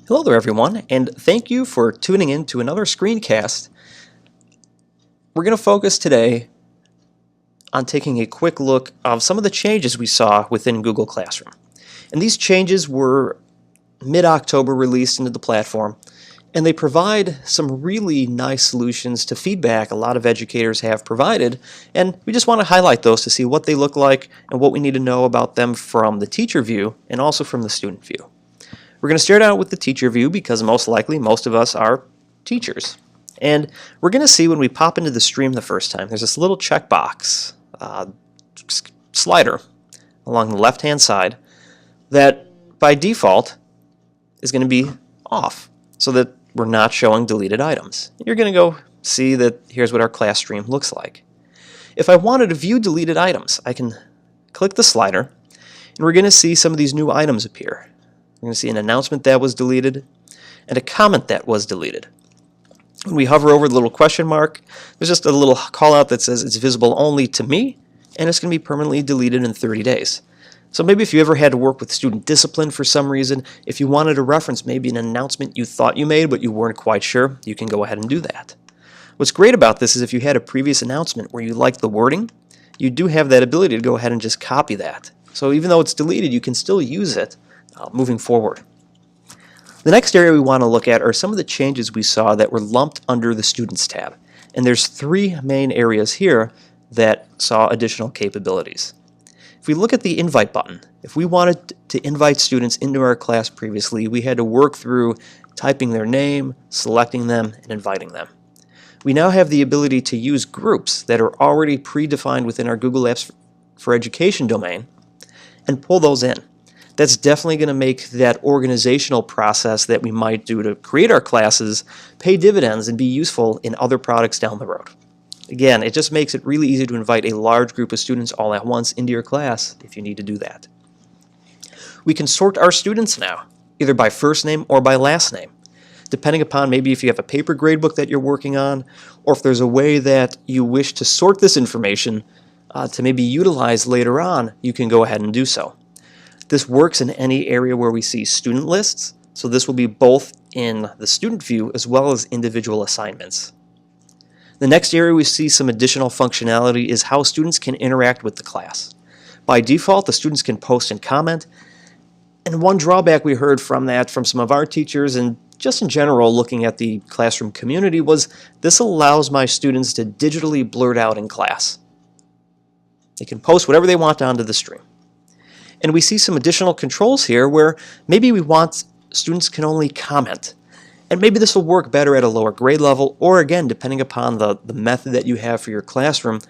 Hello there everyone, and thank you for tuning in to another screencast. We're going to focus today on taking a quick look of some of the changes we saw within Google Classroom. And these changes were mid-October released into the platform, and they provide some really nice solutions to feedback a lot of educators have provided, and we just want to highlight those to see what they look like and what we need to know about them from the teacher view and also from the student view. We're going to start out with the teacher view because most likely most of us are teachers. And we're going to see when we pop into the stream the first time, there's this little checkbox slider along the left-hand side that by default is going to be off so that we're not showing deleted items. You're going to go see that here's what our class stream looks like. If I wanted to view deleted items, I can click the slider and we're going to see some of these new items appear. We're going to see an announcement that was deleted and a comment that was deleted. When we hover over the little question mark, there's just a little call out that says it's visible only to me and it's going to be permanently deleted in 30 days. So maybe if you ever had to work with student discipline for some reason, if you wanted to reference maybe an announcement you thought you made but you weren't quite sure, you can go ahead and do that. What's great about this is if you had a previous announcement where you liked the wording, you do have that ability to go ahead and just copy that. So even though it's deleted, you can still use it moving forward. The next area we want to look at are some of the changes we saw that were lumped under the Students tab. And there's three main areas here that saw additional capabilities. If we look at the invite button, if we wanted to invite students into our class previously, we had to work through typing their name, selecting them, and inviting them. We now have the ability to use groups that are already predefined within our Google Apps for Education domain and pull those in. That's definitely going to make that organizational process that we might do to create our classes pay dividends and be useful in other products down the road. Again, it just makes it really easy to invite a large group of students all at once into your class if you need to do that. We can sort our students now, either by first name or by last name, depending upon maybe if you have a paper gradebook that you're working on, or if there's a way that you wish to sort this information to maybe utilize later on, you can go ahead and do so. This works in any area where we see student lists, so this will be both in the student view as well as individual assignments. The next area we see some additional functionality is how students can interact with the class. By default, the students can post and comment, and one drawback we heard from that from some of our teachers and just in general looking at the classroom community was this allows my students to digitally blurt out in class. They can post whatever they want onto the stream. And we see some additional controls here where maybe we want students can only comment. And maybe this will work better at a lower grade level, or again, depending upon the method that you have for your classroom.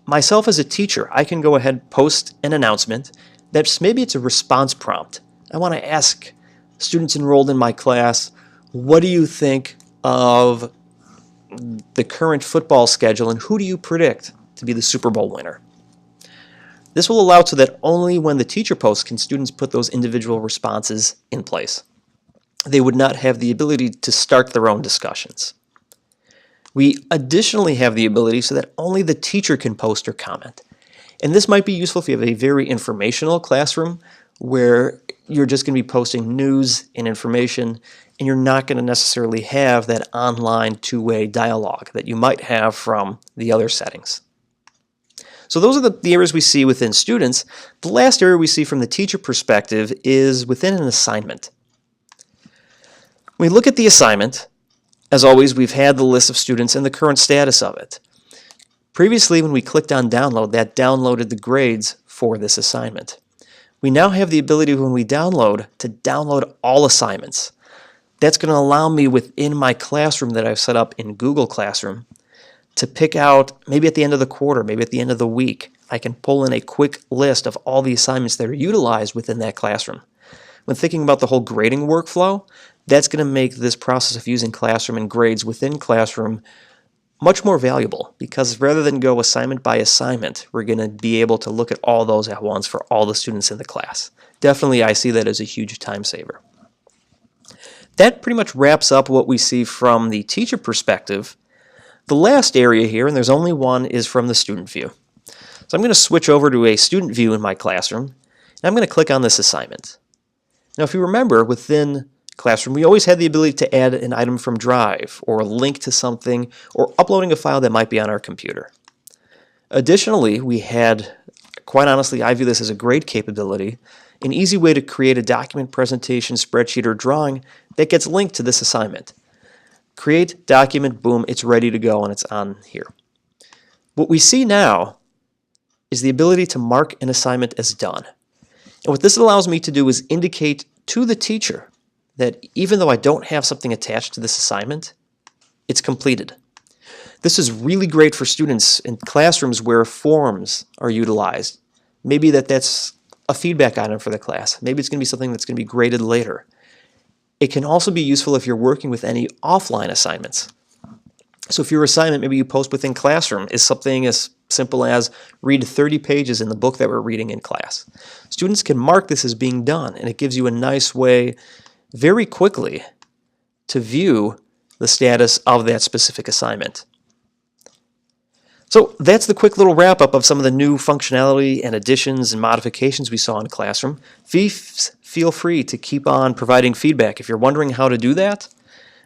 Myself as a teacher, I can go ahead and post an announcement that's maybe it's a response prompt. I want to ask students enrolled in my class, what do you think of the current football schedule and who do you predict to be the Super Bowl winner? This will allow so that only when the teacher posts can students put those individual responses in place. They would not have the ability to start their own discussions. We additionally have the ability so that only the teacher can post or comment. And this might be useful if you have a very informational classroom where you're just going to be posting news and information and you're not going to necessarily have that online two-way dialogue that you might have from the other settings. So those are the areas we see within students. The last area we see from the teacher perspective is within an assignment. When we look at the assignment, as always, we've had the list of students and the current status of it. Previously, when we clicked on download, that downloaded the grades for this assignment. We now have the ability when we download to download all assignments. That's going to allow me within my classroom that I've set up in Google Classroom to pick out, maybe at the end of the quarter, maybe at the end of the week, I can pull in a quick list of all the assignments that are utilized within that classroom. When thinking about the whole grading workflow, that's going to make this process of using Classroom and grades within Classroom much more valuable because rather than go assignment by assignment, we're going to be able to look at all those at once for all the students in the class. Definitely, I see that as a huge time saver. That pretty much wraps up what we see from the teacher perspective. The last area here, and there's only one, is from the student view. So I'm going to switch over to a student view in my classroom, and I'm going to click on this assignment. Now if you remember, within Classroom, we always had the ability to add an item from Drive, or a link to something, or uploading a file that might be on our computer. Additionally, we had, quite honestly, I view this as a great capability, an easy way to create a document, presentation, spreadsheet, or drawing that gets linked to this assignment. Create, document, boom, it's ready to go and it's on here. What we see now is the ability to mark an assignment as done. And what this allows me to do is indicate to the teacher that even though I don't have something attached to this assignment, it's completed. This is really great for students in classrooms where forms are utilized. Maybe that's a feedback item for the class. Maybe it's going to be something that's going to be graded later. It can also be useful if you're working with any offline assignments. So if your assignment, maybe you post within Classroom, is something as simple as read 30 pages in the book that we're reading in class. Students can mark this as being done, and it gives you a nice way very quickly to view the status of that specific assignment. So that's the quick little wrap-up of some of the new functionality and additions and modifications we saw in Classroom. Feel free to keep on providing feedback. If you're wondering how to do that,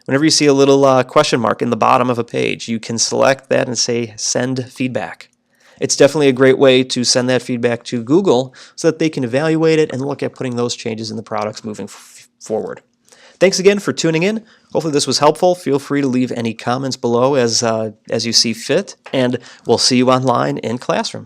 whenever you see a little question mark in the bottom of a page, you can select that and say send feedback. It's definitely a great way to send that feedback to Google so that they can evaluate it and look at putting those changes in the products moving forward. Thanks again for tuning in. Hopefully this was helpful. Feel free to leave any comments below as you see fit, and we'll see you online in Classroom.